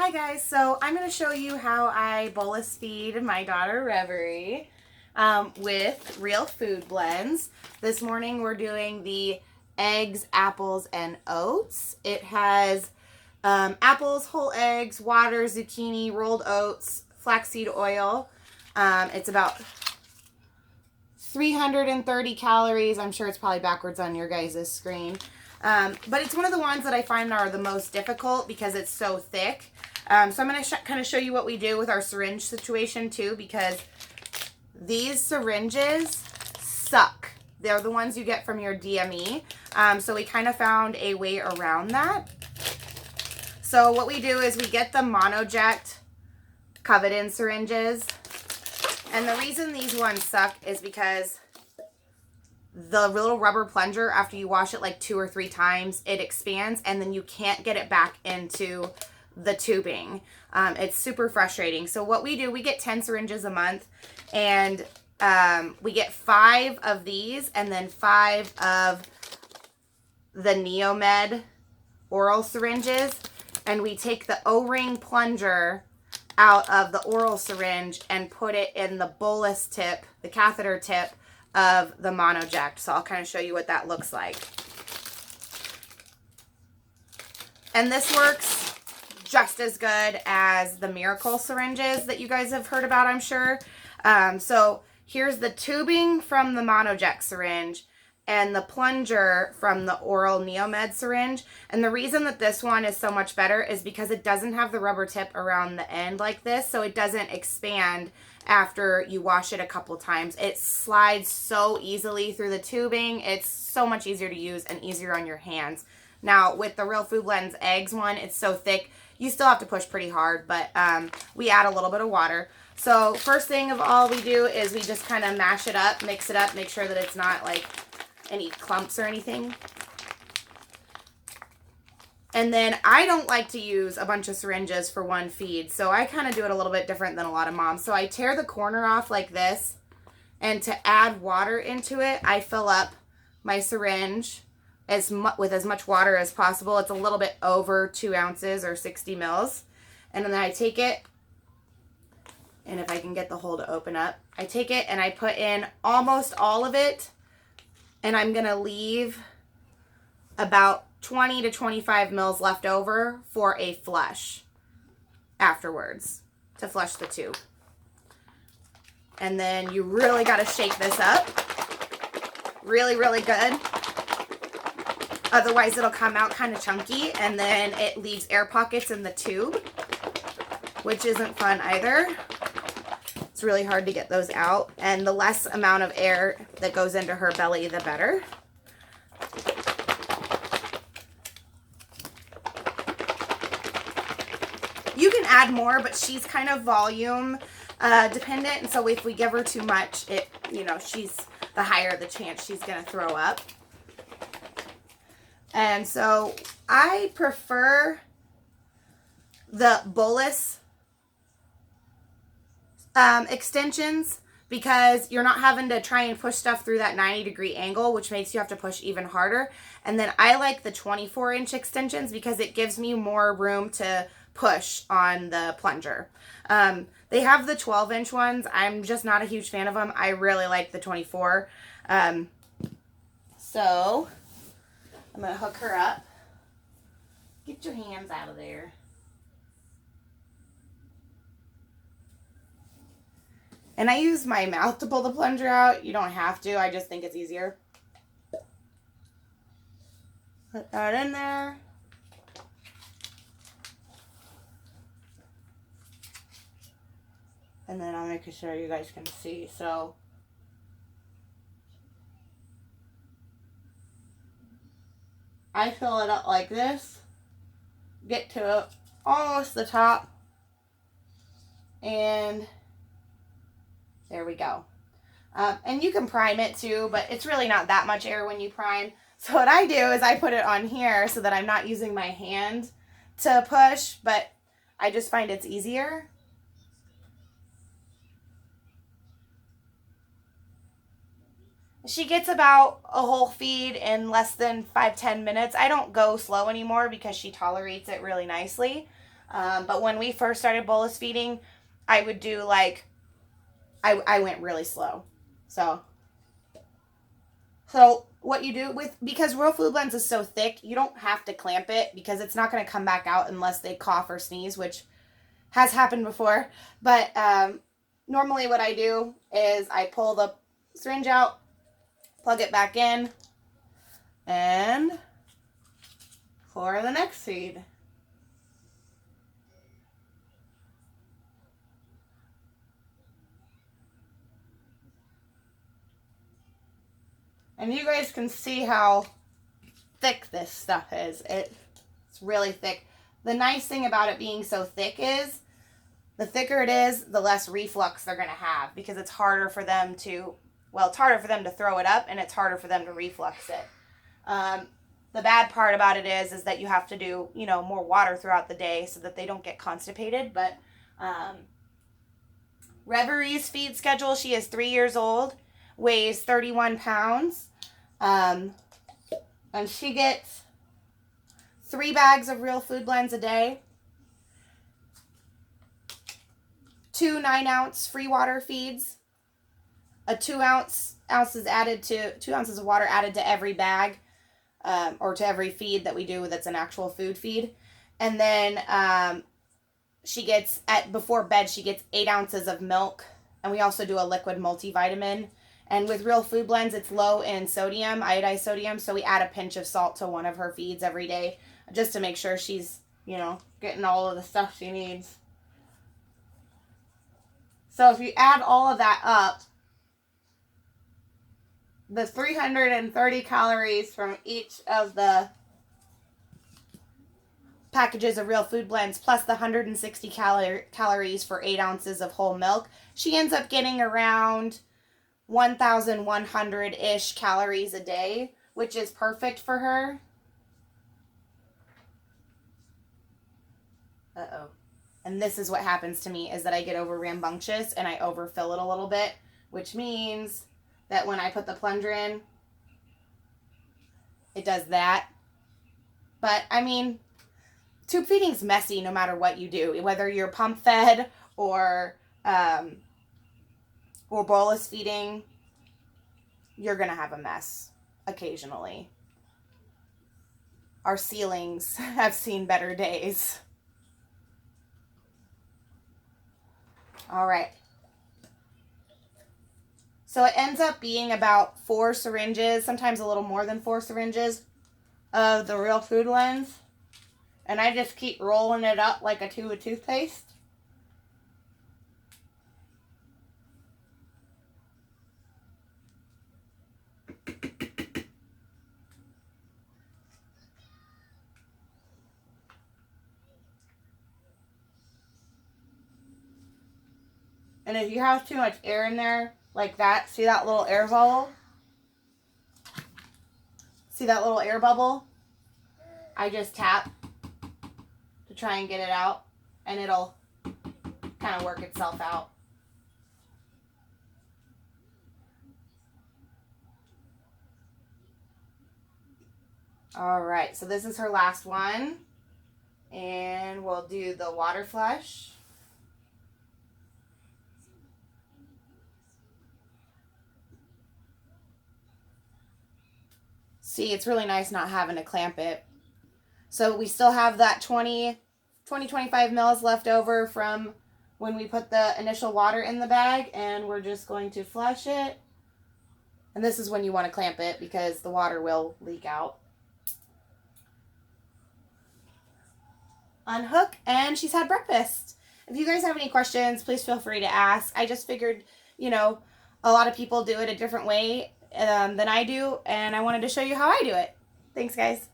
Hi guys, so I'm going to show you how I bolus feed my daughter Reverie with real food blends. This morning we're doing the eggs, apples, and oats. It has apples, whole eggs, water, zucchini, rolled oats, flaxseed oil. It's about 330 calories. I'm sure it's probably backwards on your guys' screen. But it's one of the ones that I find are the most difficult because it's so thick. So I'm going to kind of show you what we do with our syringe situation too, because these syringes suck. They're the ones you get from your DME. So we kind of found a way around that. So what we do is we get the monoject coveted syringes. And the reason these ones suck is because the little rubber plunger, after you wash it like 2 or 3 times, it expands and then you can't get it back into the tubing. It's super frustrating. So what we do, we get 10 syringes a month, and we get 5 of these and then 5 of the Neomed oral syringes, and we take the O-ring plunger out of the oral syringe and put it in the bolus tip, the catheter tip of the monoject. So I'll kind of show you what that looks like. And this works just as good as the Miracle syringes that you guys have heard about, I'm sure. So here's the tubing from the monoject syringe and the plunger from the oral Neomed syringe. And the reason that this one is so much better is because it doesn't have the rubber tip around the end like this, so it doesn't expand after you wash it a couple times. It slides so easily through the tubing. It's so much easier to use and easier on your hands. Now with the Real Food Blends eggs one, it's so thick, you still have to push pretty hard, but we add a little bit of water. So first thing of all we do is we just kind of mash it up, mix it up, make sure that it's not like any clumps or anything. And then I don't like to use a bunch of syringes for one feed, so I kind of do it a little bit different than a lot of moms. So I tear the corner off like this, and to add water into it, I fill up my syringe with as much water as possible. It's a little bit over 2 ounces or 60 mils. And then I take it, and if I can get the hole to open up, I take it and I put in almost all of it, and I'm going to leave about 20 to 25 mils left over for a flush afterwards, to flush the tube. And then you really got to shake this up really, really good. Otherwise it'll come out kind of chunky, and then it leaves air pockets in the tube, which isn't fun either. It's really hard to get those out, and the less amount of air that goes into her belly, the better. You can add more, but she's kind of volume dependent, and so if we give her too much, the higher the chance she's going to throw up. And so I prefer the bolus extensions because you're not having to try and push stuff through that 90-degree angle, which makes you have to push even harder. And then I like the 24-inch extensions because it gives me more room to push on the plunger. They have the 12-inch ones. I'm just not a huge fan of them. I really like the 24. So I'm going to hook her up. Get your hands out of there. And I use my mouth to pull the plunger out. You don't have to. I just think it's easier. Put that in there. And then I'll make sure you guys can see. So I fill it up like this, get to almost the top, and there we go. And you can prime it too, but it's really not that much air when you prime. So what I do is I put it on here so that I'm not using my hand to push, but I just find it's easier. She gets about a whole feed in less than 5-10 minutes. I don't go slow anymore because she tolerates it really nicely. But when we first started bolus feeding, I would do like, I went really slow. So what you do because Real Food Blends is so thick, you don't have to clamp it because it's not going to come back out unless they cough or sneeze, which has happened before. But normally what I do is I pull the syringe out, plug it back in, and pour the next feed. And you guys can see how thick this stuff is. It's really thick. The nice thing about it being so thick is the thicker it is, the less reflux they're going to have because it's harder for them to, well, it's harder for them to throw it up and it's harder for them to reflux it. The bad part about it is that you have to do, you know, more water throughout the day so that they don't get constipated. But Reverie's feed schedule, she is 3 years old, weighs 31 pounds. And she gets 3 bags of Real Food Blends a day, 2 9-ounce free water feeds, a 2 ounces of water added to every bag, or to every feed that we do that's an actual food feed. And then she gets, before bed, she gets 8 ounces of milk. And we also do a liquid multivitamin. And with Real Food Blends, it's low in sodium, iodized sodium. So we add a pinch of salt to one of her feeds every day just to make sure she's, you know, getting all of the stuff she needs. So if you add all of that up, the 330 calories from each of the packages of Real Food Blends plus the 160 calories for 8 ounces of whole milk, she ends up getting around 1,100-ish calories a day, which is perfect for her. Uh-oh. And this is what happens to me, is that I get over rambunctious and I overfill it a little bit, which means that when I put the plunger in, it does that. But, I mean, tube feeding's messy no matter what you do, whether you're pump fed or bolus feeding, you're going to have a mess occasionally. Our ceilings have seen better days. All right. So it ends up being about 4 syringes, sometimes a little more than 4 syringes of the Real Food Blends. And I just keep rolling it up like a tube of toothpaste. And if you have too much air in there, like that, see that little air bubble? See that little air bubble? I just tap to try and get it out, and it'll kind of work itself out. All right, so this is her last one, and we'll do the water flush. See, it's really nice not having to clamp it. So we still have that 25 mils left over from when we put the initial water in the bag, and we're just going to flush it. And this is when you want to clamp it because the water will leak out. Unhook, and she's had breakfast. If you guys have any questions, please feel free to ask. I just figured, you know, a lot of people do it a different way than I do, and I wanted to show you how I do it. Thanks, guys.